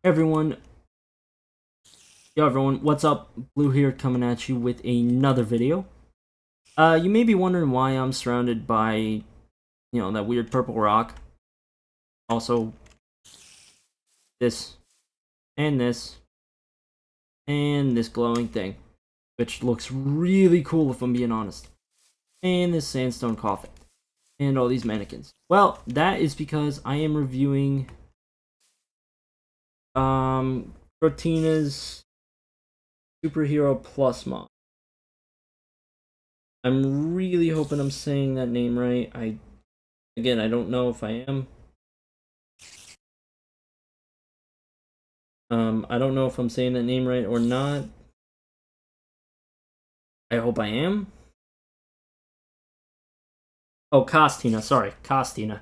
Everyone, yo everyone, what's up? Blue here coming at you with another video. You may be wondering why I'm surrounded by, that weird purple rock. Also, this, and this, and this glowing thing, which looks really cool if I'm being honest. And this sandstone coffin, and all these mannequins. Well, that is because I am reviewing, Kostina's Superhero Plus mod. I'm really hoping I'm saying that name right. I don't know if I am. I don't know if I'm saying that name right or not. I hope I am. Oh, Kostina, sorry, Kostina.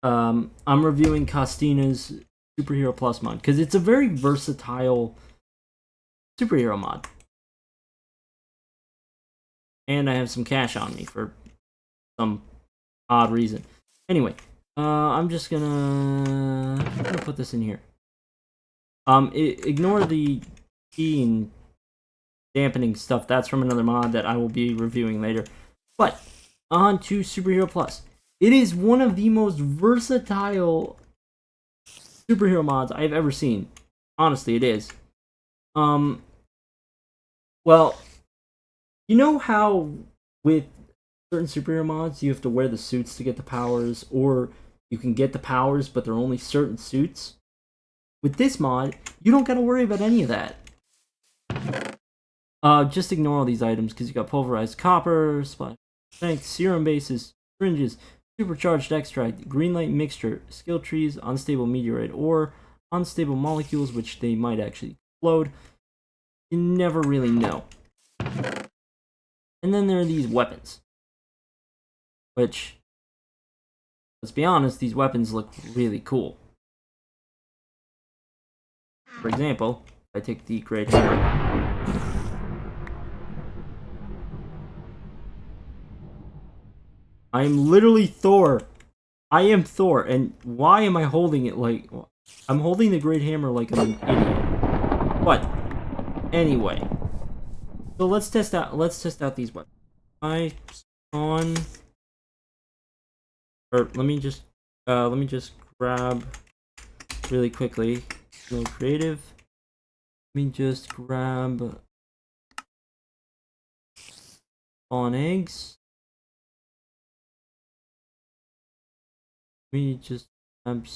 I'm reviewing Kostina's Superhero Plus mod because it's a very versatile superhero mod. And I have some cash on me for some odd reason. Anyway, I'm gonna put this in here. Ignore the key and dampening stuff. That's from another mod that I will be reviewing later. But on to Superhero Plus. It is one of the most versatile superhero mods I've ever seen. Honestly, it is. Well, you know how with certain superhero mods you have to wear the suits to get the powers, or you can get the powers but they're only certain suits? With this mod, you don't gotta worry about any of that. Just ignore all these items because you got pulverized copper, splash tank, serum bases, syringes, supercharged extract, green light mixture, skill trees, unstable meteorite ore, unstable molecules which they might actually explode. You never really know. And then there are these weapons, which, let's be honest, these weapons look really cool. For example, if I take the great hammer, I am literally Thor. I am Thor, and why am I holding it like... I'm holding the great hammer like I'm an idiot. But, anyway. So let's test out these weapons. Let me just grab really quickly. No creative. Let me just grab on eggs. Let me just grab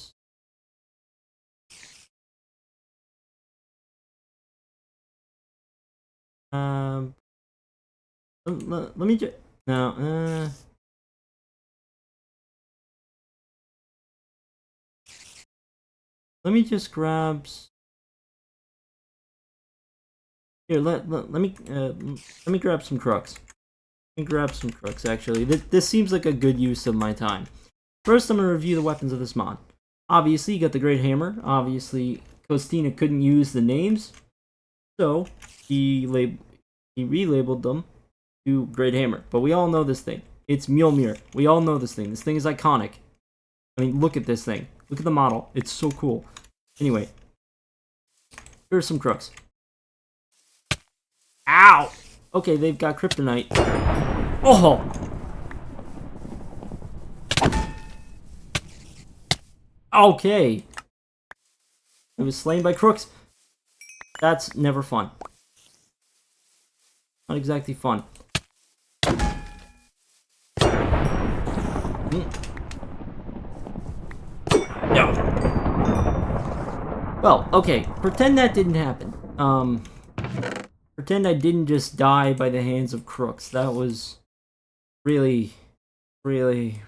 let me just no let me just grab here. Let me grab some crooks. Let me grab some crooks. Actually, this seems like a good use of my time. First, I'm gonna review the weapons of this mod. Obviously, you got the great hammer. Obviously, Kostina couldn't use the names, so he relabeled them to great hammer. But we all know this thing. It's Mjolnir. We all know this thing. This thing is iconic. I mean, look at this thing. Look at the model. It's so cool. Anyway, here's some crooks. Ow! Okay, they've got kryptonite. Oh! Okay. I was slain by crooks. That's never fun. Not exactly fun. No. Well, okay. Pretend that didn't happen. Pretend I didn't just die by the hands of crooks. That was really, really,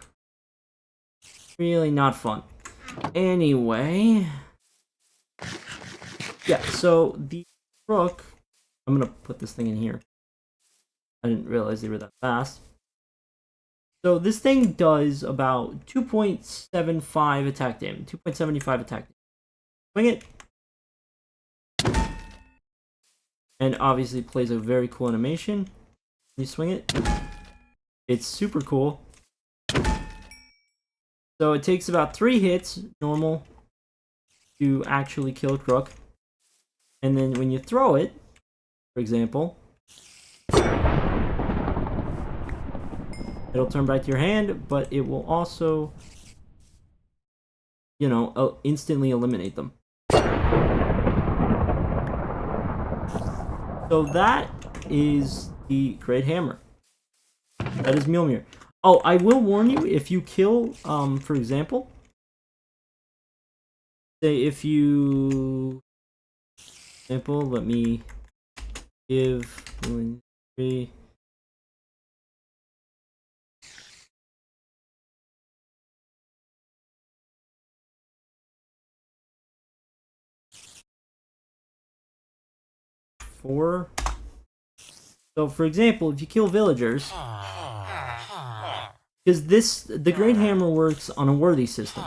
really not fun. Anyway, yeah, so the crook, I'm gonna put this thing in here. I didn't realize they were that fast. So this thing does about 2.75 attack damage, 2.75 attack damage. Swing it. And obviously plays a very cool animation. You swing it. It's super cool. So it takes about 3 hits, normal, to actually kill a crook. And then when you throw it, for example, it'll turn back to your hand, but it will also, you know, instantly eliminate them. So that is the Great Hammer. That is Mjolnir. Oh, I will warn you, if you kill, for example, say if you, example, let me give 3. Four. So, for example, if you kill villagers, because the Great Hammer works on a worthy system.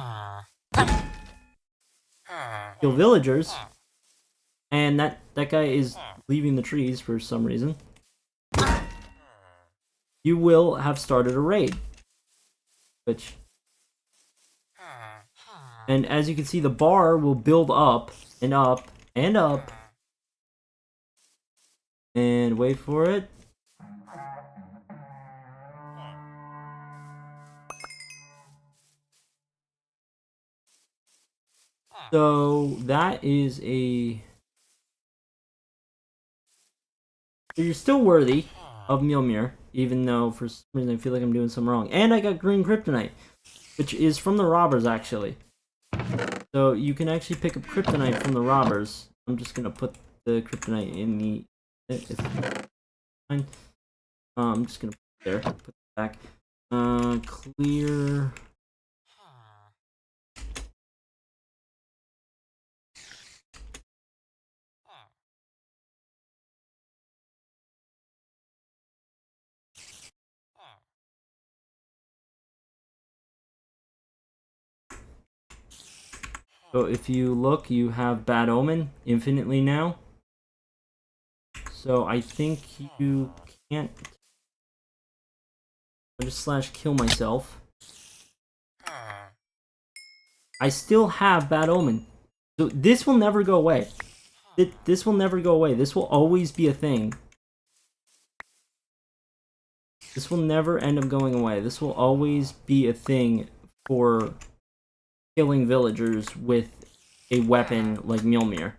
Kill villagers, and that guy is leaving the trees for some reason. You will have started a raid, and as you can see, the bar will build up and up and up. And wait for it. So that is a... You're still worthy of Mjolnir, even though for some reason I feel like I'm doing something wrong. And I got green kryptonite, which is from the robbers, actually. So you can actually pick up kryptonite from the robbers. I'm just gonna put the kryptonite in the... I'm just gonna put it there. Put it back. Clear... So if you look, you have Bad Omen infinitely now. So I think you can't... I'll just slash kill myself. I still have Bad Omen. So this will never go away. This will never go away. This will always be a thing. This will never end up going away. This will always be a thing for killing villagers with a weapon like Mjolnir.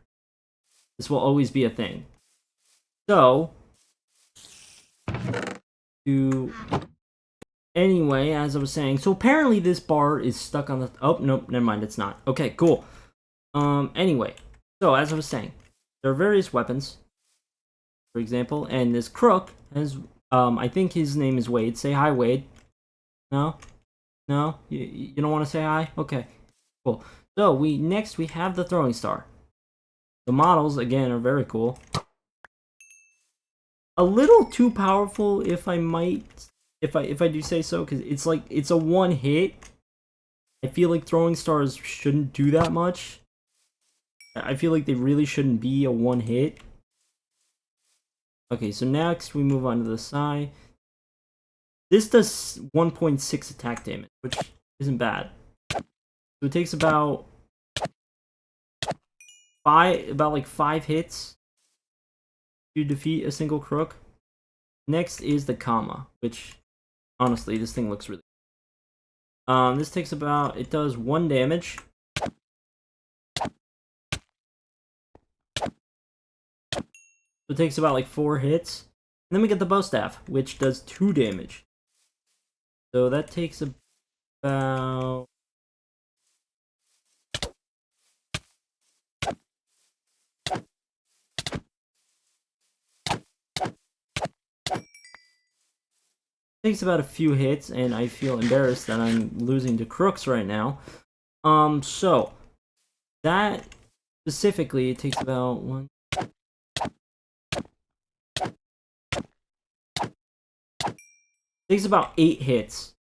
This will always be a thing. So, anyway, as I was saying, so apparently this bar is stuck on the... Oh, nope, never mind, it's not. Okay, cool. Anyway, so as I was saying, there are various weapons, for example, and this crook has, I think his name is Wade. Say hi, Wade. No? No? You don't want to say hi? Okay, cool. So, next we have the throwing star. The models, again, are very cool. A little too powerful, if I do say so, because it's a one hit. I feel like throwing stars shouldn't do that much. I feel like they really shouldn't be a one hit. Okay, so next we move on to the Sai. This does 1.6 attack damage, which isn't bad. So it takes about 5 hits to defeat a single crook. Next is the Kama, which honestly this thing looks really this takes about, it does 1 damage. So it takes about like 4 hits. And then we get the bow staff, which does 2 damage. So that takes about... Takes about a few hits, and I feel embarrassed that I'm losing to crooks right now. So that specifically, it takes about 1. Takes about 8 hits.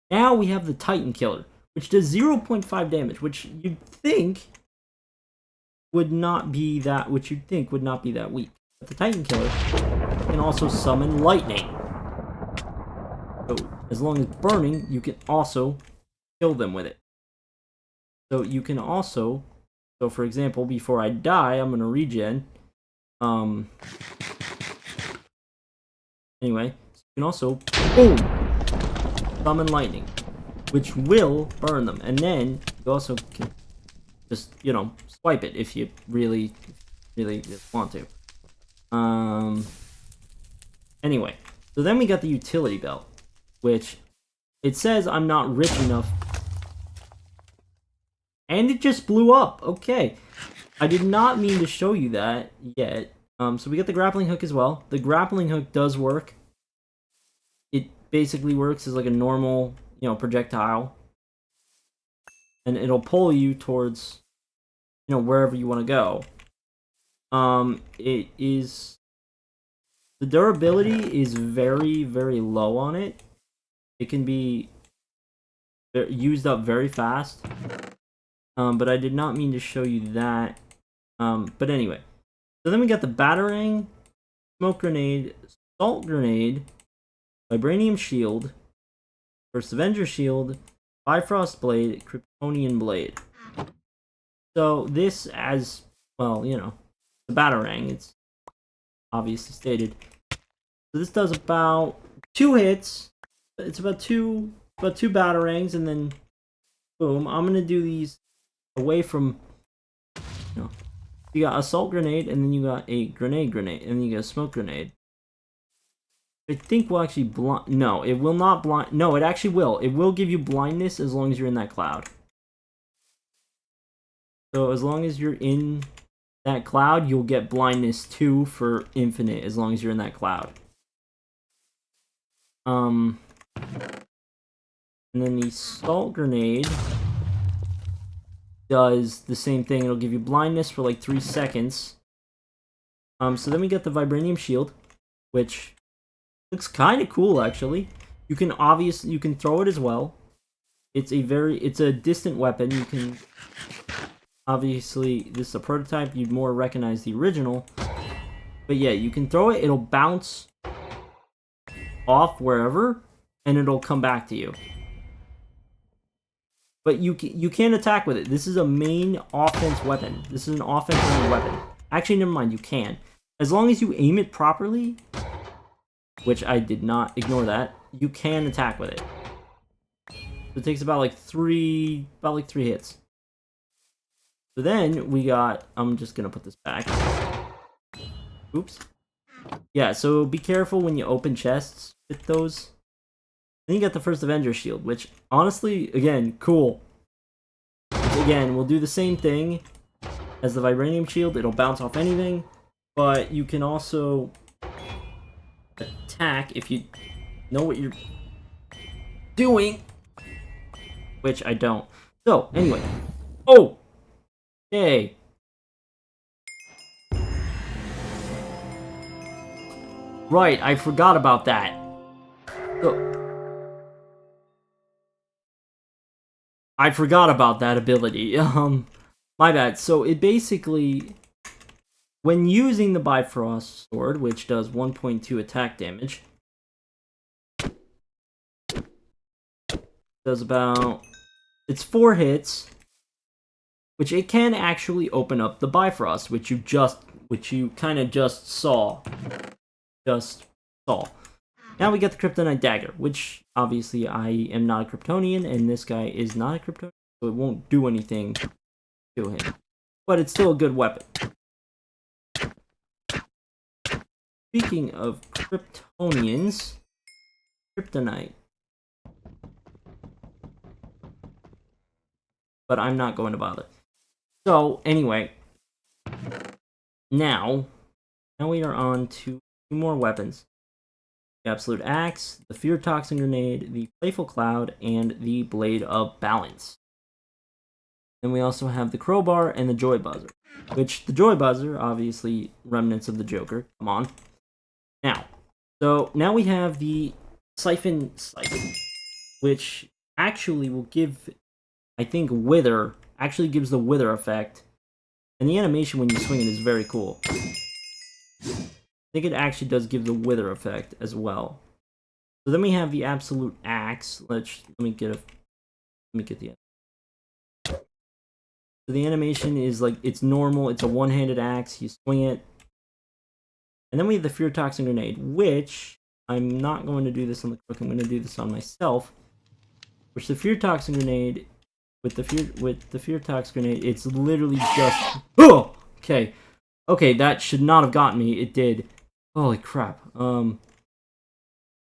Now we have the Titan Killer, which does 0.5 damage, which you'd think would not be that weak. But the Titan Killer can also summon lightning. So as long as burning, you can also kill them with it. So you can also So for example, before I die, I'm gonna regen. Anyway, so you can also boom summon lightning, which will burn them, and then you also can just swipe it if you really want to. Anyway, so then we got the utility belt, which it says I'm not rich enough, and it just blew up. Okay, I did not mean to show you that yet. So we got the grappling hook as well. The grappling hook does work. It basically works as like a normal, projectile, and it'll pull you towards, wherever you want to go. It is the durability is very, very low on it. It can be used up very fast. But I did not mean to show you that. But anyway, so then we got the batarang, smoke grenade, salt grenade, vibranium shield, first Avenger shield, Bifrost blade, Kryptonian blade. So this, as well, the batarang. It's obviously stated. So this does about 2 hits. It's about two batarangs, and then boom. I'm gonna do these away from. You got assault grenade, and then you got a grenade, and then you got a smoke grenade. I think will actually blind. No, it will not blind. No, it actually will. It will give you blindness as long as you're in that cloud. So as long as you're in that cloud, you'll get blindness 2 for infinite as long as you're in that cloud. And then the salt grenade does the same thing. It'll give you blindness for like 3 seconds. So then we get the vibranium shield, which looks kind of cool actually. You can throw it as well. It's a distant weapon. You can obviously, this is a prototype. You'd more recognize the original. But yeah, you can throw it. It'll bounce off wherever, and it'll come back to you. But you can't attack with it. This is a main offense weapon. This is an offense-only weapon. Actually, never mind. You can, as long as you aim it properly, which I did not ignore that. You can attack with it. It takes about 3 hits. So then we got. I'm just gonna put this back. Oops. Yeah. So be careful when you open chests with those. Then you got the first Avenger shield, which honestly, again, cool. Again, we'll do the same thing as the vibranium shield. It'll bounce off anything, but you can also attack if you know what you're doing, which I don't. So anyway, okay. Right, I forgot about that. So I forgot about that ability. My bad. So it basically, when using the Bifrost sword, which does 1.2 attack damage, does about, it's 4 hits, which it can actually open up the Bifrost, which you kind of just saw. Now we get the Kryptonite Dagger, which obviously I am not a Kryptonian, and this guy is not a Kryptonian, so it won't do anything to him. But it's still a good weapon. Speaking of Kryptonians, Kryptonite. But I'm not going to bother. So, anyway. Now we are on to 2 more weapons. The Absolute Axe, the Fear Toxin Grenade, the Playful Cloud, and the Blade of Balance. Then we also have the Crowbar and the Joy Buzzer. Which, the Joy Buzzer, obviously, remnants of the Joker. Come on. Now we have the Siphon, which actually will give, I think, Wither, actually gives the Wither effect. And the animation when you swing it is very cool. I think it actually does give the Wither effect as well. So then we have the Absolute Axe. Let me get the. So the animation is like, it's normal, it's a one-handed axe, you swing it. And then we have the Fear Toxin Grenade, which I'm not going to do this on the crook, I'm going to do this on myself. Which the Fear Toxin Grenade, with the Fear Tox Grenade, it's literally just... Oh! Okay. Okay, that should not have gotten me, it did. Holy crap.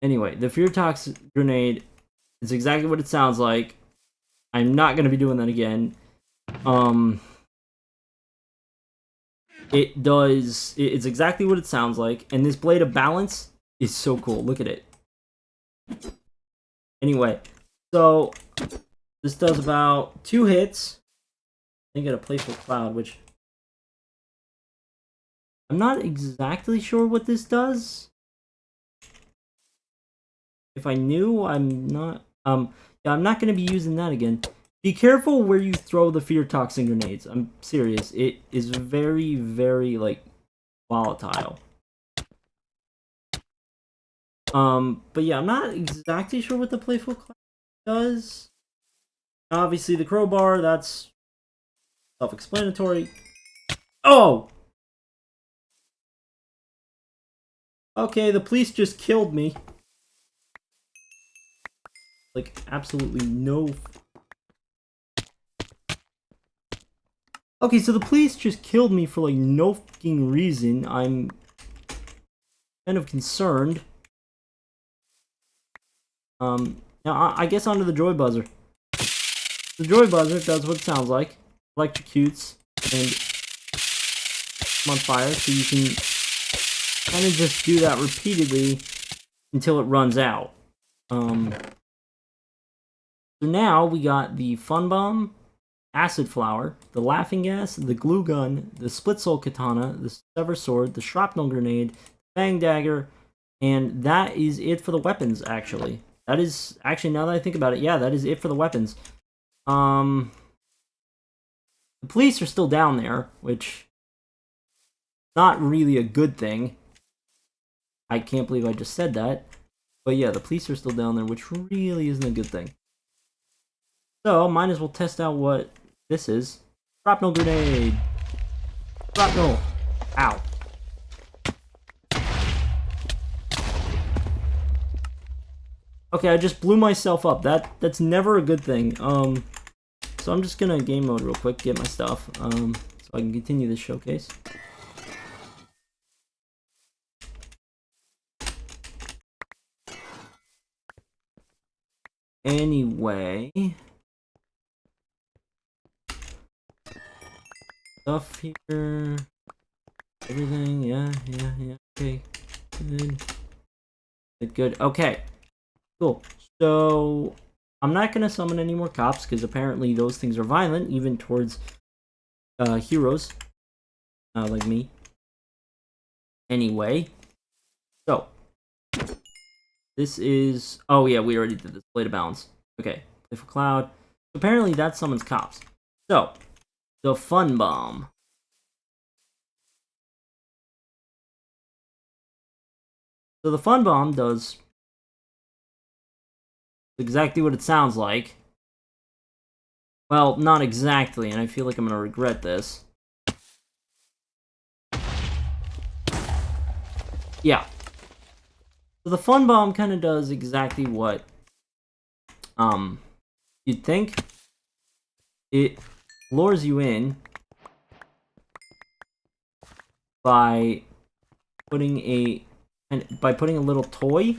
Anyway, the Fear Tox Grenade is exactly what it sounds like. I'm not going to be doing that again. It does... It's exactly what it sounds like. And this Blade of Balance is so cool. Look at it. Anyway, so this does about 2 hits. I get a Playful Cloud, which... I'm not exactly sure what this does. If I knew, I'm not... yeah, I'm not going to be using that again. Be careful where you throw the Fear Toxin Grenades. I'm serious. It is very, very, like, volatile. But yeah, I'm not exactly sure what the Playful Cloud does. Obviously, the crowbar, that's self-explanatory. Oh! Okay, the police just killed me. Like, absolutely no... Okay, so the police just killed me for, like, no fucking reason. I'm kind of concerned. Now, I guess onto the Joy Buzzer. The Joy Buzzer does what it sounds like. Electrocutes and I'm on fire, so you can kind of just do that repeatedly until it runs out. So now we got the Fun Bomb, Acid Flower, the Laughing Gas, the Glue Gun, the Split Soul Katana, the Sever Sword, the Shrapnel Grenade, Fang Dagger, and that is it for the weapons, actually. That is, actually, now that I think about it, yeah, that is it for the weapons. The police are still down there, which not really a good thing. I can't believe I just said that. But yeah, the police are still down there, which really isn't a good thing. So, might as well test out what this is. Shrapnel Grenade! Shrapnel! Ow. Okay, I just blew myself up. That's never a good thing. So I'm just gonna game mode real quick, get my stuff, so I can continue this showcase. Anyway, stuff here, everything, yeah, okay, good, okay, cool. So, I'm not gonna summon any more cops, because apparently those things are violent, even towards, heroes, like me. Anyway, so, this is... Oh, yeah, we already did this. Blade of Balance. Okay. Playful Cloud. Apparently, that summons cops. So, the Fun Bomb. So, the Fun Bomb does exactly what it sounds like. Well, not exactly, and I feel like I'm gonna regret this. Yeah. So, the Fun Bomb kind of does exactly what you'd think. It lures you in by putting a little toy.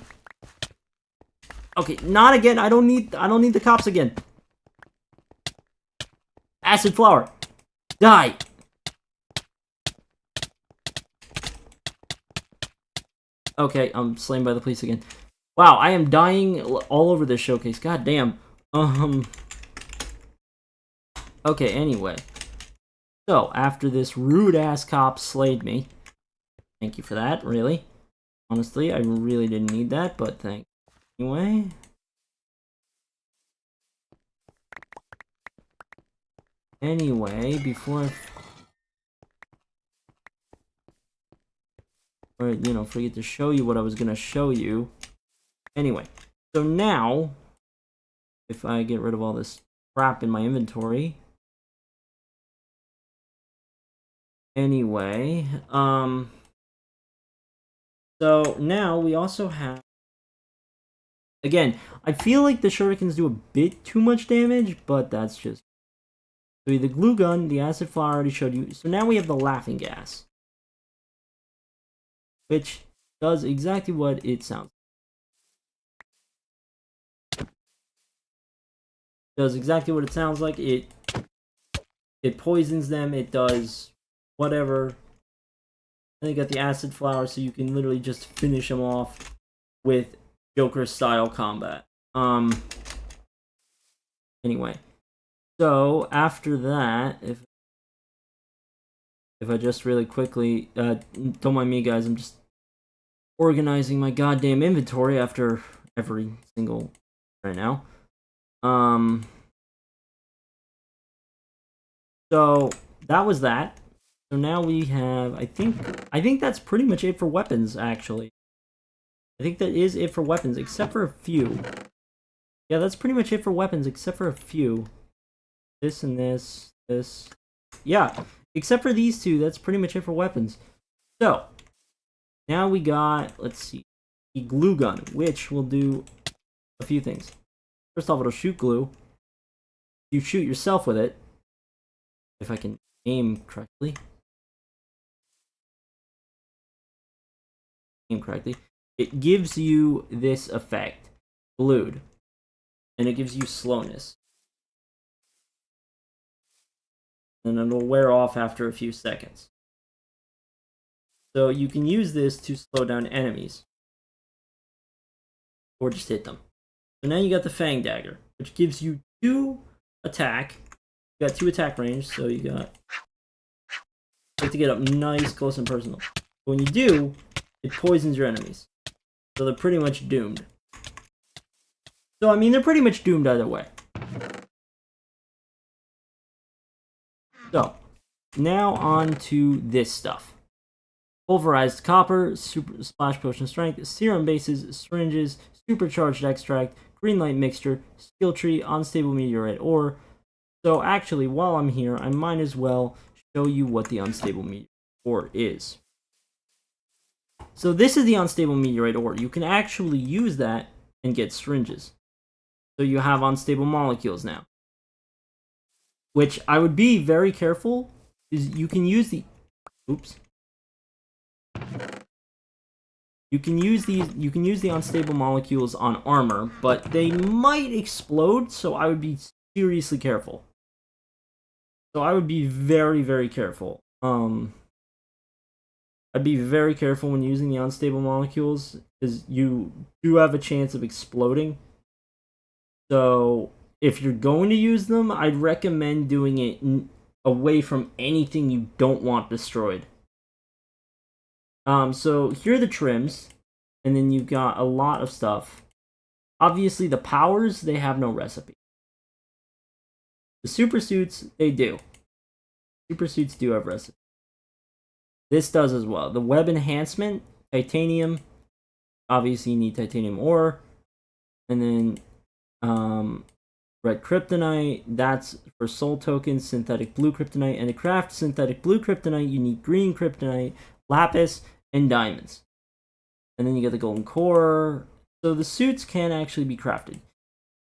Okay, not again. I don't need the cops again. Acid Flower. Die. Okay, I'm slain by the police again. Wow, I am dying all over this showcase. God damn. Okay, anyway. So, after this rude-ass cop slayed me. Thank you for that, really. Honestly, I really didn't need that, but thank you. Anyway. Anyway, before I forget to show you what I was gonna show you. Anyway, so now, if I get rid of all this crap in my inventory, Anyway, so now we also have, again, I feel like the shurikens do a bit too much damage, but that's just, so the glue gun, the acid flower I already showed you. So now we have the laughing gas, which does exactly what it sounds like. Does exactly what it sounds like. It poisons them. It does whatever. And you got the acid flower, so you can literally just finish them off with Joker style combat. Anyway, so after that, if I just really quickly, don't mind me, guys. I'm just organizing my goddamn inventory after every single right now. So that was that. So now we have, I think that's pretty much it for weapons, actually. I think that is it for weapons, except for a few. Yeah, that's pretty much it for weapons, except for a few. This and this. Yeah, except for these two, that's pretty much it for weapons. So, now we got, let's see, the glue gun, which will do a few things. First off, it'll shoot glue. You shoot yourself with it. If I can aim correctly. It gives you this effect, glued, and it gives you slowness. And it'll wear off after a few seconds. So you can use this to slow down enemies. Or just hit them. So now you got the Fang Dagger, which gives you 2 attack. You got 2 attack range, so you have to get up nice, close, and personal. But when you do, it poisons your enemies. So they're pretty much doomed. So, I mean, they're pretty much doomed either way. So, now on to this stuff. Pulverized copper, super splash potion strength, serum bases, syringes, supercharged extract, green light mixture, skill tree, unstable meteorite ore. So actually, while I'm here, I might as well show you what the unstable meteorite ore is. So this is the unstable meteorite ore. You can actually use that and get syringes. So you have unstable molecules now. Which I would be very careful, is you can use the... Oops. You can use the unstable molecules on armor, but they might explode, so I would be seriously careful. So I would be very, very careful. I'd be very careful when using the unstable molecules, because you do have a chance of exploding. So if you're going to use them, I'd recommend doing it away from anything you don't want destroyed. So here are the trims, and then you've got a lot of stuff. Obviously, the powers, they have no recipe. The super suits, they do. Super suits do have recipe. This does as well. The web enhancement, titanium. Obviously, you need titanium ore. And then, red kryptonite, that's for soul tokens, synthetic blue kryptonite. And to craft synthetic blue kryptonite, you need green kryptonite, lapis, and diamonds. And then you get the golden core. So the suits can actually be crafted.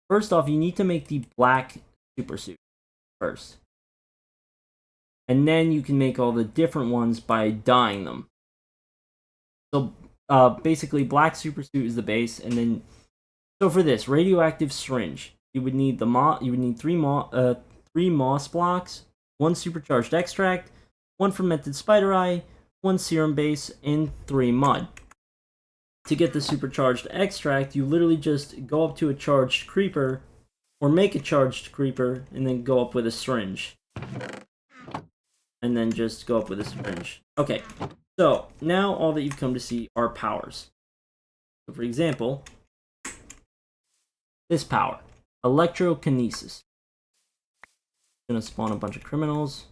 First off, you need to make the black super suit first. And then you can make all the different ones by dyeing them. So basically, black super suit is the base, and then so for this radioactive syringe, you would need three moss blocks, 1 supercharged extract, 1 fermented spider eye, 1 serum base, and 3 mud. To get the supercharged extract, you literally just go up to a charged creeper, or make a charged creeper, and then go up with a syringe. And then just go up with a syringe. Okay, so now all that you've come to see are powers. So for example, this power, electrokinesis. Gonna spawn a bunch of criminals.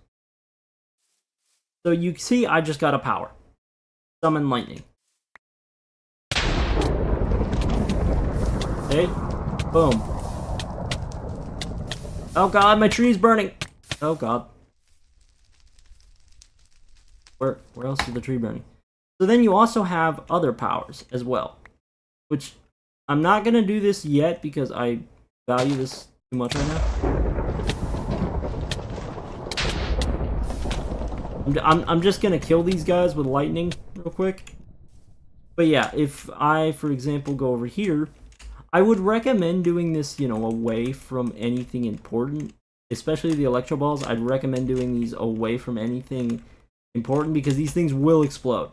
So you see, I just got a power. Summon lightning. Okay, boom. Oh god, my tree's burning. Oh god. Where else is the tree burning? So then you also have other powers as well, which I'm not gonna do this yet because I value this too much right now. I'm just gonna kill these guys with lightning real quick. But yeah, if I, for example, go over here, I would recommend doing this, you know, away from anything important, especially the electro balls. I'd recommend doing these away from anything important because these things will explode.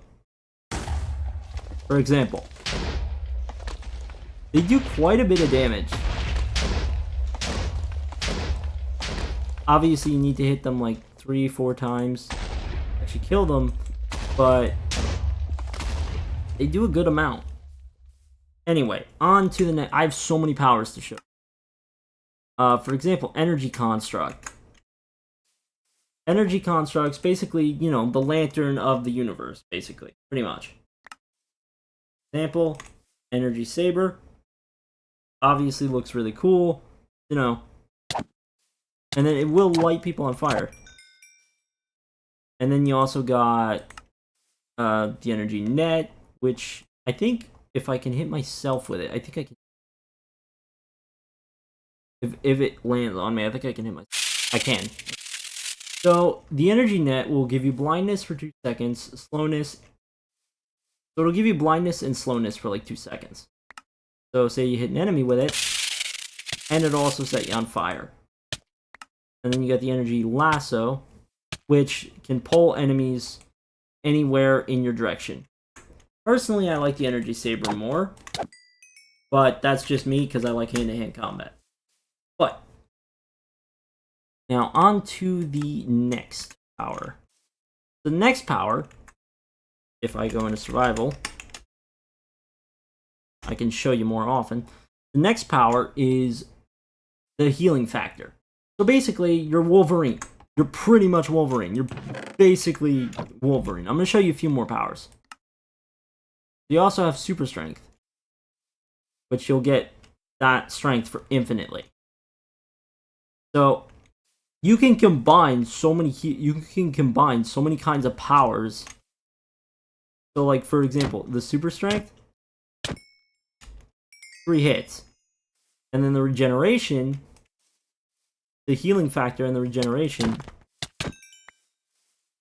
For example, they do quite a bit of damage. Obviously, you need to hit them like 3-4 times to actually kill them, but they do a good amount. Anyway, on to the next. I have so many powers to show. For example, Energy Construct. Energy Construct's basically, you know, the lantern of the universe, basically. Pretty much. Example, Energy Saber. Obviously looks really cool, you know. And then it will light people on fire. And then you also got the Energy Net, which I think if I can hit myself with it, I think I can. If it lands on me, I think I can hit myself. I can. So the Energy Net will give you blindness for 2 seconds, slowness. So it'll give you blindness and slowness for like 2 seconds. So say you hit an enemy with it, and it'll also set you on fire. And then you got the Energy Lasso, which can pull enemies anywhere in your direction. Personally, I like the Energy Saber more, but that's just me because I like hand-to-hand combat. But now on to the next power. The next power, if I go into survival, I can show you more often. The next power is the healing factor. So basically, you're Wolverine. You're pretty much Wolverine. You're basically Wolverine. I'm going to show you a few more powers. You also have super strength, which you'll get that strength for infinitely. So you can combine so many kinds of powers. So like for example, the super strength, 3 hits. And then the regeneration, the healing factor and the regeneration.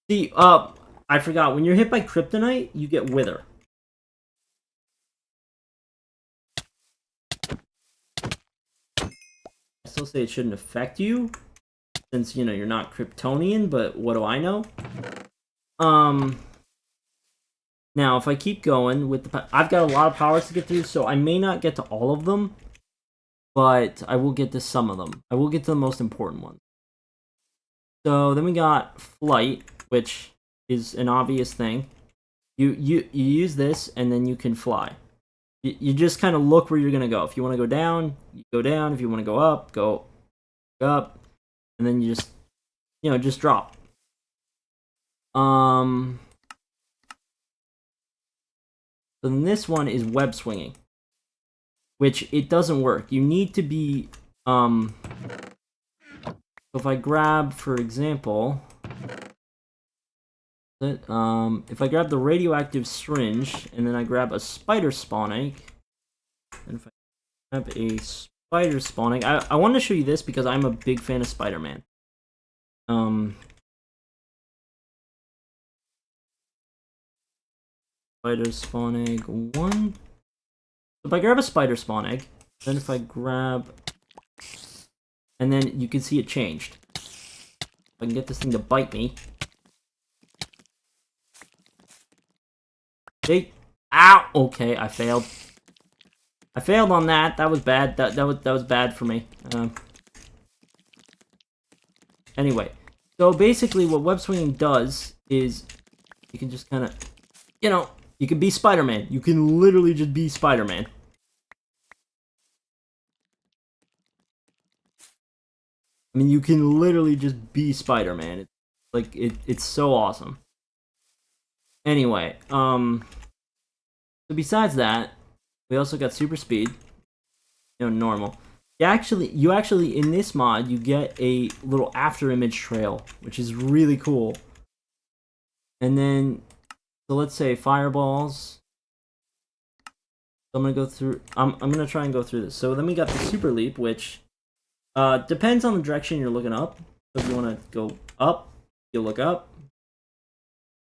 See, I forgot, when you're hit by kryptonite, you get wither. I still say it shouldn't affect you, since, you know, you're not Kryptonian, but what do I know? Now, if I keep going with the... I've got a lot of powers to get through, so I may not get to all of them, but I will get to some of them. I will get to the most important ones. So, then we got Flight, which is an obvious thing. You use this, and then you can fly. You just kind of look where you're going to go. If you want to go down, you go down. If you want to go up. And then you just, you know, just drop. So then this one is web swinging, which it doesn't work. You need to be, so if I grab, for example, if I grab the radioactive syringe, and then I grab a spider spawn egg, and if I grab a spider spawn egg, I want to show you this because I'm a big fan of Spider-Man. Spider spawn egg 1. If I grab a spider spawn egg, then if I grab, and then you can see it changed. If I can get this thing to bite me. Okay. Ow! Okay, I failed. I failed on that. That was bad. That was bad for me. Anyway, so basically, what web swinging does is you can just kind of, you know, you can be Spider-Man. You can literally just be Spider-Man. I mean, you can literally just be Spider-Man. It's so awesome. Anyway, so besides that, we also got super speed. You know, normal. You actually in this mod you get a little after image trail, which is really cool. And then, so let's say fireballs. So I'm gonna go through. I'm gonna try and go through this. So then we got the super leap, which depends on the direction you're looking up. So if you want to go up, you look up,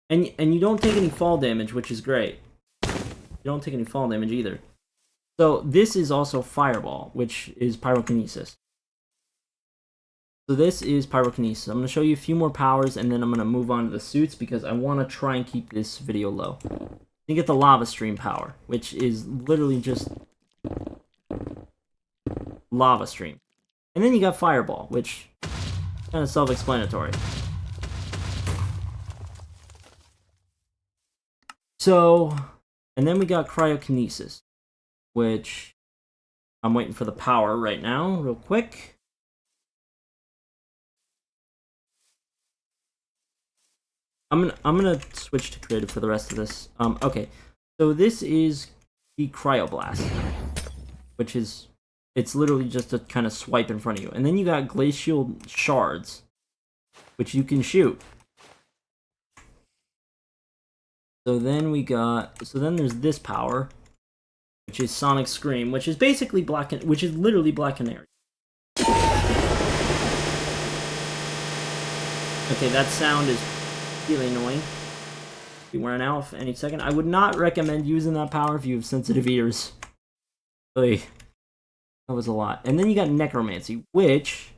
and you don't take any fall damage, which is great. You don't take any fall damage either. So this is also fireball, which is pyrokinesis. So this is pyrokinesis. I'm gonna show you a few more powers, and then I'm gonna move on to the suits because I want to try and keep this video low. You get the lava stream power, which is literally just lava stream. And then you got fireball, which is kind of self-explanatory. So, and then we got cryokinesis, which I'm waiting for the power right now, real quick. I'm gonna switch to creative for the rest of this. Okay, so this is the cryoblast, which is, it's literally just a kind of swipe in front of you, and then you got glacial shards, which you can shoot. So then there's this power, which is Sonic Scream, which is basically which is literally Black Canary. Okay, that sound is really annoying. Be wearing out any second. I would not recommend using that power if you have sensitive ears. Really, that was a lot. And then you got necromancy, which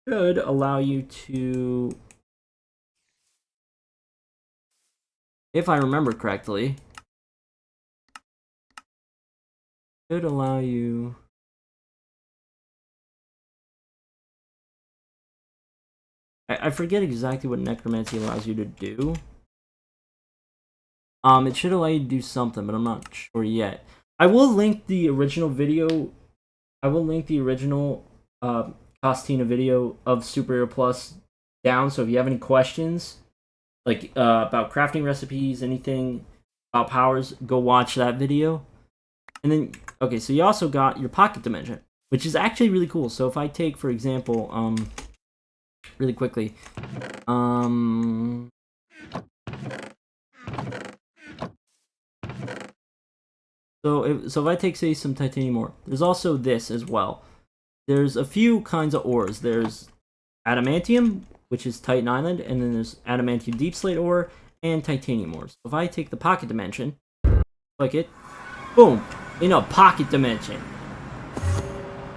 should allow you to, if I remember correctly, should allow you. I forget exactly what necromancy allows you to do. It should allow you to do something, but I'm not sure yet. I will link the original video. I will link the original Kostina video of Superior Plus down. So if you have any questions, like about crafting recipes, anything about powers, go watch that video. And then, okay, so you also got your pocket dimension, which is actually really cool. So if I take, for example, really quickly, so if I take, say, some titanium ore, there's also this as well. There's a few kinds of ores. There's adamantium, which is Titan Island, and then there's adamantium deep slate ore and titanium ore. So if I take the pocket dimension, click it, boom, in a pocket dimension,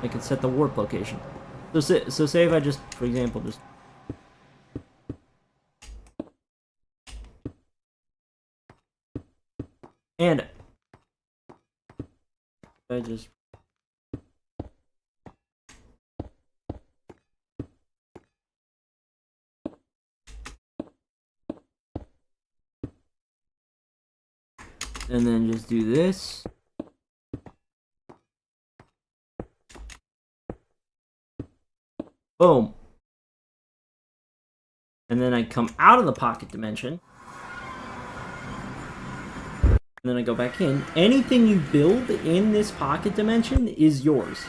I can set the warp location. So say if I just, for example, just and I just and then just do this. Boom. And then I come out of the pocket dimension. And then I go back in. Anything you build in this pocket dimension is yours.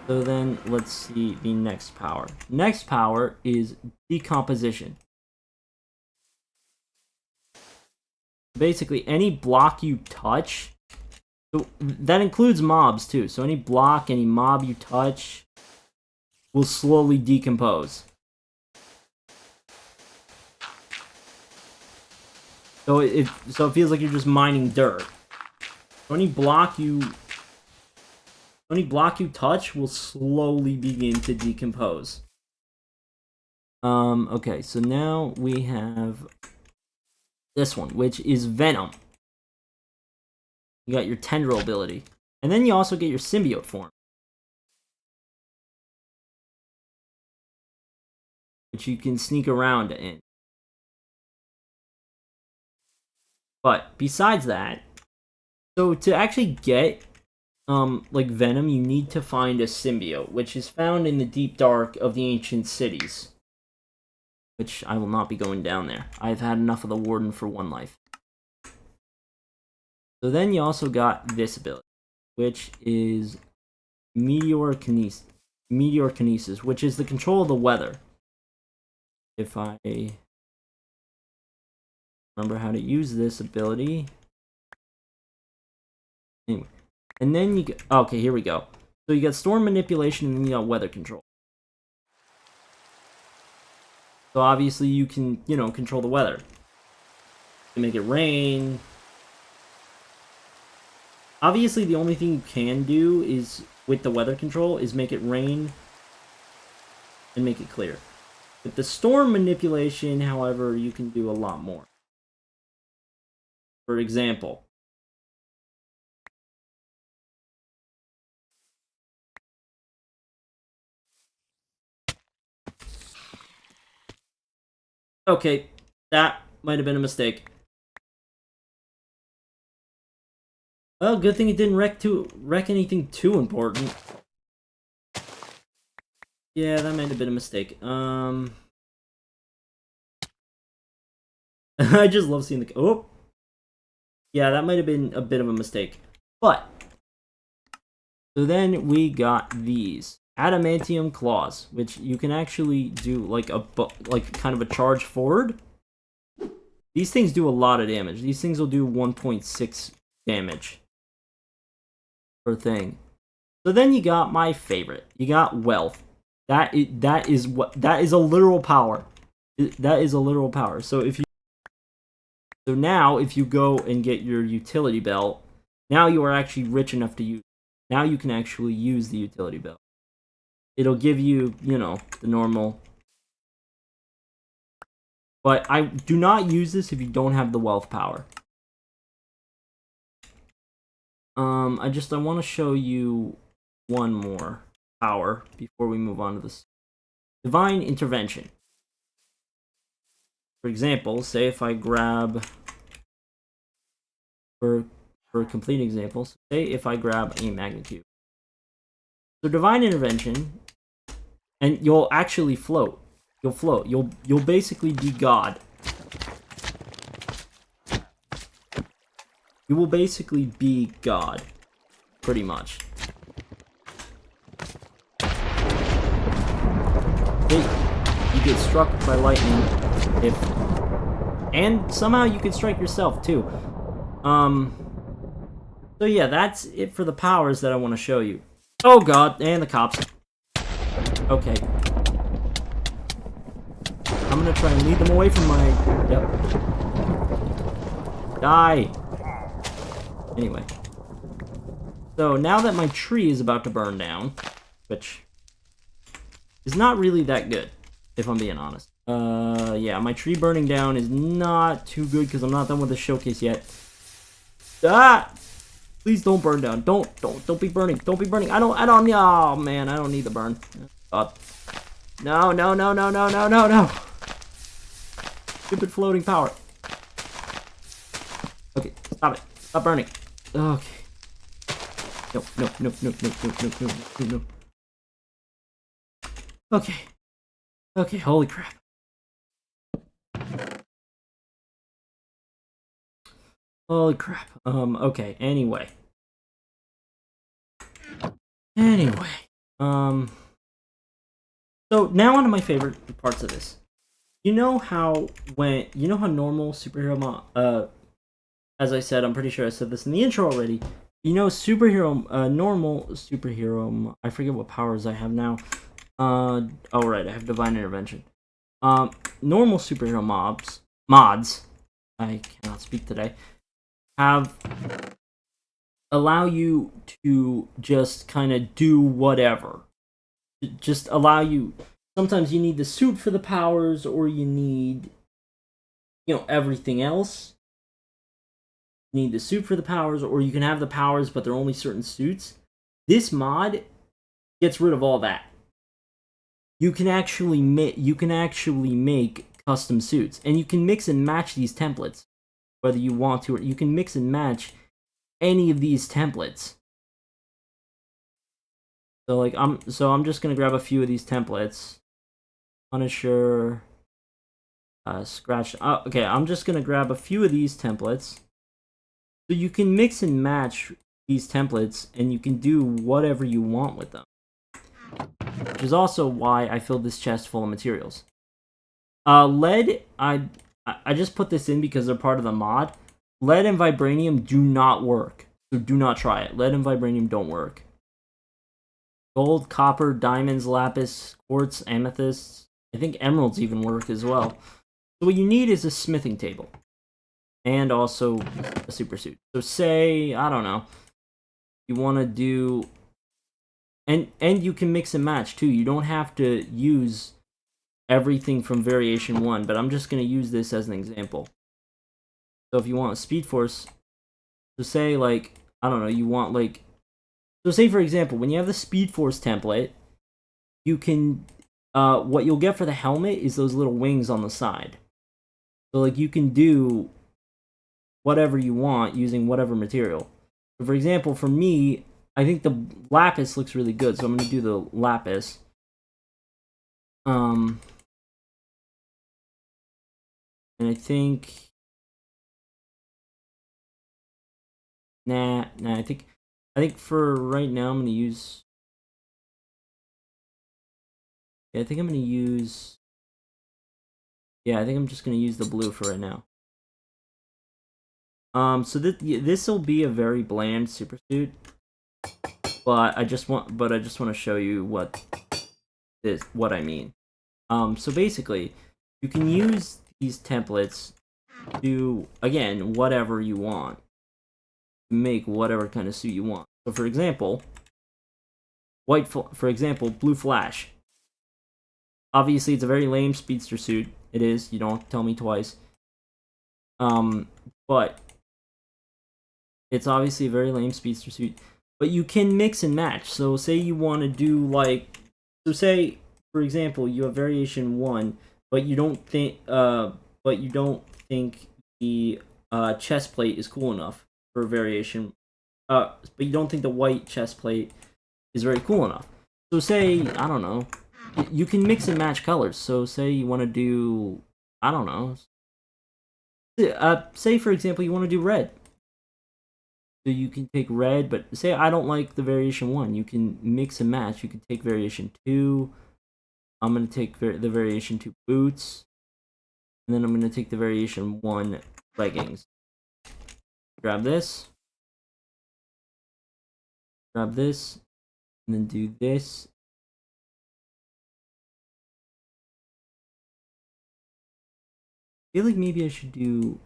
So then let's see the next power. Next power is decomposition. Basically, any block you touch, so that includes mobs too. So any block, any mob you touch will slowly decompose. So it feels like you're just mining dirt. So any block you touch will slowly begin to decompose. Okay, so now we have this one, which is Venom. You got your tendril ability. And then you also get your symbiote form, which you can sneak around in. But besides that, so to actually get like Venom, you need to find a symbiote, which is found in the deep dark of the ancient cities. Which I will not be going down there. I've had enough of the Warden for one life. So then you also got this ability, which is Meteor Kinesis, which is the control of the weather. if I remember how to use this ability. Anyway. And then you get, okay, here we go. So you got storm manipulation and then you got weather control. So obviously you can, you know, control the weather. You can make it rain. Obviously the only thing you can do is, with the weather control, is make it rain and make it clear. With the storm manipulation, however, you can do a lot more. For example, okay, that might have been a mistake. Well, good thing it didn't wreck anything too important. Yeah, that might have been a mistake. I just love seeing the... Oh! Yeah, that might have been a bit of a mistake. But, so then we got these. Adamantium Claws, which you can actually do like kind of a charge forward. These things do a lot of damage. These things will do 1.6 damage per thing. So then you got my favorite. You got Wealth. That is a literal power. That is a literal power. So now if you go and get your utility belt, now you are actually rich enough to use. Now you can actually use the utility belt. It'll give you, you know, the normal. But I do not use this if you don't have the wealth power. I want to show you one more power before we move on to this. Divine Intervention. For example, say if I grab, for a complete example, say if I grab a magnitude. So Divine Intervention, and you'll actually float. You'll float. You'll basically be God. You will basically be God, pretty much. You get struck by lightning, and somehow you can strike yourself too. So yeah, that's it for the powers that I want to show you. Oh god, and the cops. Okay. I'm gonna try and lead them away from my... Yep. Die! Anyway. So, now that my tree is about to burn down, which is not really that good, if I'm being honest. Yeah, my tree burning down is not too good because I'm not done with the showcase yet. Ah! Please don't burn down. Don't be burning. Don't be burning. I don't, oh man, I don't need the burn. God. No. Stupid floating power. Okay, stop it. Stop burning. Okay. No. Okay, holy crap. Holy crap. Okay, anyway. So now on to my favorite parts of this. You know how normal superhero as I said, I'm pretty sure I said this in the intro already. You know, normal superhero, I forget what powers I have now. Oh right, I have Divine Intervention. Normal superhero mods, I cannot speak today, allow you to just kind of do whatever. Just allow you, sometimes you need the suit for the powers, or you need, you know, everything else. You need the suit for the powers, or you can have the powers, but they're only certain suits. This mod gets rid of all that. You can actually make custom suits, and you can mix and match these templates, whether you want to, or you can mix and match any of these templates. So like I'm just gonna grab a few of these templates. Punisher, Scratch. Okay, I'm just gonna grab a few of these templates. So you can mix and match these templates, and you can do whatever you want with them. Which is also why I filled this chest full of materials. Lead, I just put this in because they're part of the mod. Lead and vibranium do not work, so do not try it. Lead and vibranium don't work. Gold, copper, diamonds, lapis, quartz, amethysts. I think emeralds even work as well. So what you need is a smithing table. And also a super suit. So say, I don't know, you want to do... And you can mix and match too. You don't have to use everything from variation 1, but I'm just going to use this as an example. So if you want a speed force, so say like, I don't know, you want like... So say for example, when you have the speed force template, you can... what you'll get for the helmet is those little wings on the side. So like you can do whatever you want using whatever material. So for example, for me, I think the lapis looks really good, so I'm going to do the lapis. And I think... Nah, I think for right now I'm going to use... Yeah, I think I'm going to use... Yeah, I think I'm just going to use the blue for right now. So this will be a very bland super suit, but I just want to show you what I mean. So basically, you can use these templates to do, again, whatever you want. Make whatever kind of suit you want. So for example, blue flash. Obviously, it's a very lame speedster suit. It is. You don't have to tell me twice. But it's obviously a very lame speedster suit. But you can mix and match. So say you want to do like... So say, for example, you have variation 1, but you don't think the chest plate is cool enough for variation. But you don't think the white chest plate is very cool enough. So say, I don't know, you can mix and match colors. So say you want to do, I don't know, say for example you want to do red. So you can take red, but say I don't like the variation 1. You can mix and match. You can take variation 2. I'm going to take the variation 2 boots. And then I'm going to take the variation 1 leggings. Grab this. Grab this. And then do this. I feel like maybe I should do...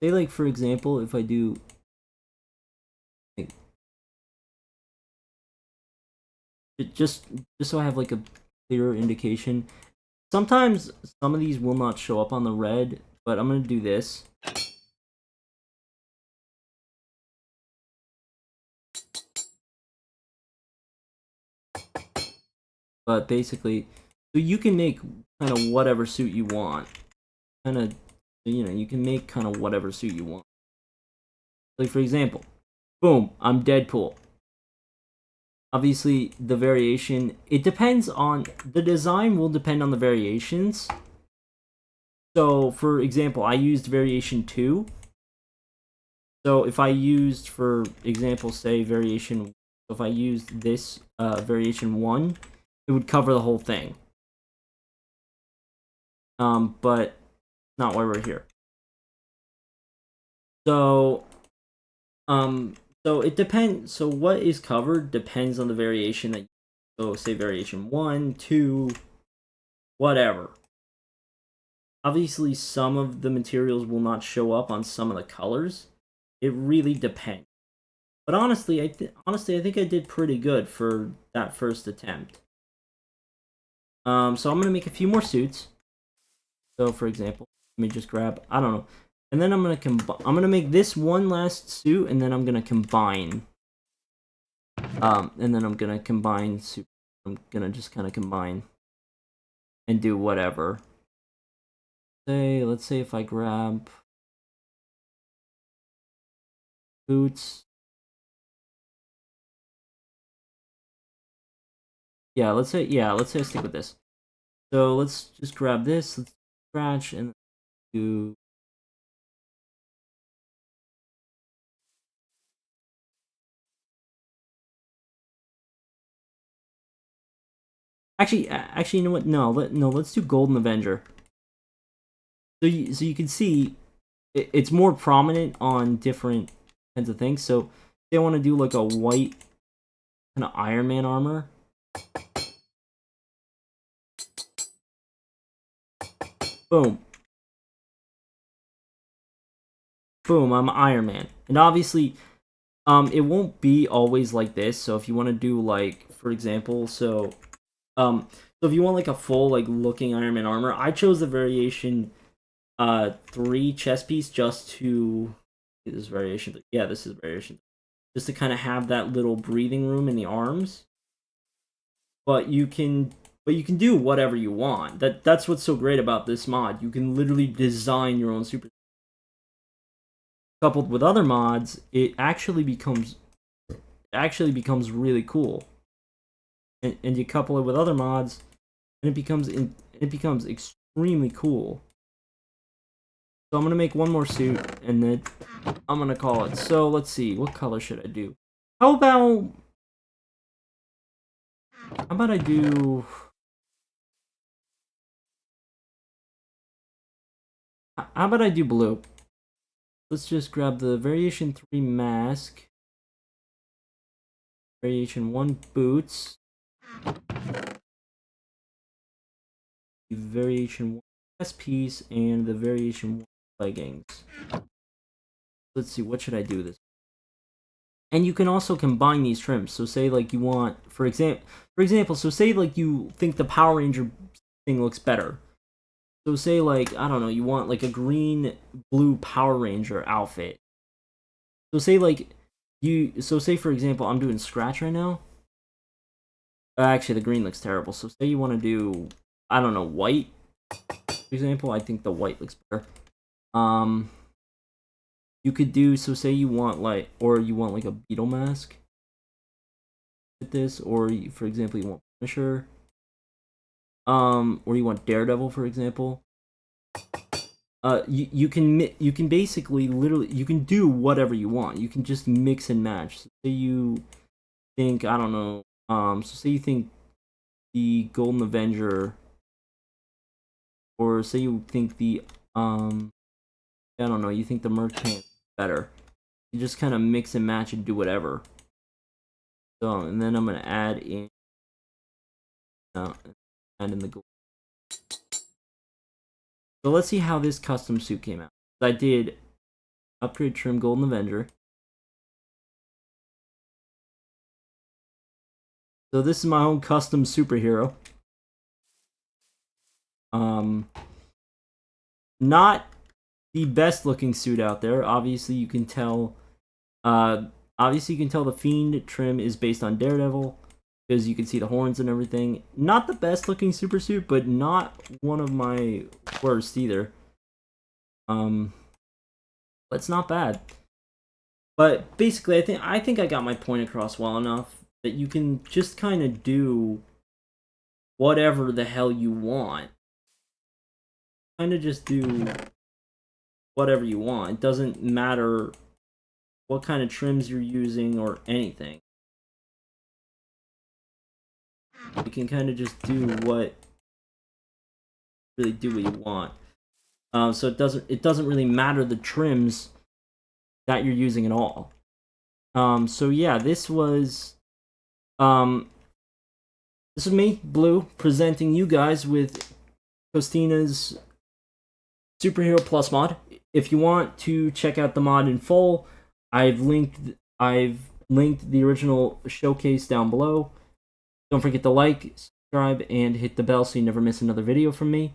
Say like, for example, if I do... Just so I have like a clearer indication. Sometimes some of these will not show up on the red, but I'm going to do this. But basically, so you can make kind of whatever suit you want. Kind of, you know, you can make kind of whatever suit you want. Like, for example, boom, I'm Deadpool. Obviously, the variation, it depends on, the design will depend on the variations. So, for example, I used variation 2. So, if I used, for example, say variation, if I used this variation 1, it would cover the whole thing. But not why we're here. So, so it depends. So what is covered depends on the variation that. So say variation 1, 2, whatever. Obviously, some of the materials will not show up on some of the colors. It really depends. But honestly, I think I did pretty good for that first attempt. So I'm gonna make a few more suits. So for example, let me just grab, I don't know, and then I'm gonna make this one last suit, and then I'm gonna combine. And then I'm gonna combine suit. I'm gonna just kind of combine and do whatever. Let's say if I grab boots. Yeah, let's say I stick with this. So let's just grab this, let's scratch and do. Actually, you know what? No, let's do Golden Avenger. So you can see it's more prominent on different kinds of things. So they want to do like a white kind of Iron Man armor. Boom. Boom, I'm Iron Man. And obviously, it won't be always like this. So if you want to do like, for example, so if you want like a full like looking Iron Man armor, I chose the variation 3 chest piece just to this is variation. Yeah, this is variation. Just to kind of have that little breathing room in the arms. But you can do whatever you want. That's what's so great about this mod. You can literally design your own super. Coupled with other mods, it actually becomes really cool. And you couple it with other mods, and it becomes extremely cool. So I'm gonna make one more suit, and then I'm gonna call it. So let's see, what color should I do? How about I do? How about I do blue? Let's just grab the variation 3 mask, variation 1 boots, the variation 1 chest piece, and the variation 1 leggings. Let's see, what should I do this? And you can also combine these trims. So say like you want, for example, so say like you think the Power Ranger thing looks better. So say like, I don't know, you want like a green blue Power Ranger outfit. So say like so say for example, I'm doing scratch right now. Actually, the green looks terrible. So say you want to do, I don't know, white. For example, I think the white looks better. You could do, so say you want like, or you want like a beetle mask. With this, or for example, you want Punisher. Or you want Daredevil, for example. You can basically literally you can do whatever you want. You can just mix and match. So say you think, I don't know, so say you think the Golden Avenger, or say you think the I don't know, you think the Merc Pant better. You just kind of mix and match and do whatever. So, and then I'm gonna add in the gold. So let's see how this custom suit came out. I did upgrade trim Golden Avenger. So this is my own custom superhero. Not the best looking suit out there. Obviously you can tell the Fiend trim is based on Daredevil, because you can see the horns and everything. Not the best looking super suit, but not one of my worst either. It's not bad. But basically, I think I got my point across well enough that you can just kind of do whatever the hell you want. Kind of just do whatever you want. It doesn't matter what kind of trims you're using or anything. You can kind of just do what you want. So it doesn't really matter the trims that you're using at all. So yeah, this was me, Blue, presenting you guys with Kostina's Superhero Plus mod. If you want to check out the mod in full, I've linked the original showcase down below. Don't forget to like, subscribe, and hit the bell so you never miss another video from me.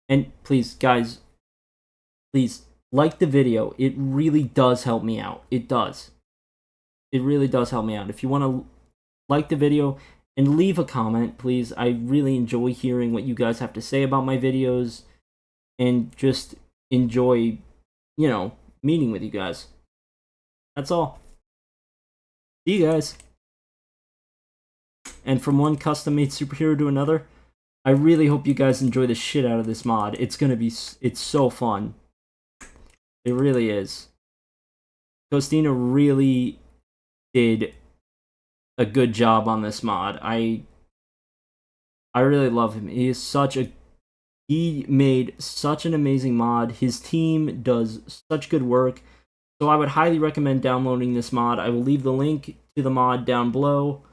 And please, guys, please like the video. It really does help me out. It does. It really does help me out. If you want to like the video and leave a comment, please. I really enjoy hearing what you guys have to say about my videos, and just enjoy, meeting with you guys. That's all. See you guys. And from one custom-made superhero to another, I really hope you guys enjoy the shit out of this mod. It's so fun. It really is. Kostina really did a good job on this mod. I really love him. He made such an amazing mod. His team does such good work. So I would highly recommend downloading this mod. I will leave the link to the mod down below,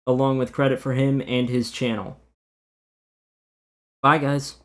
along with credit for him and his channel. Bye, guys.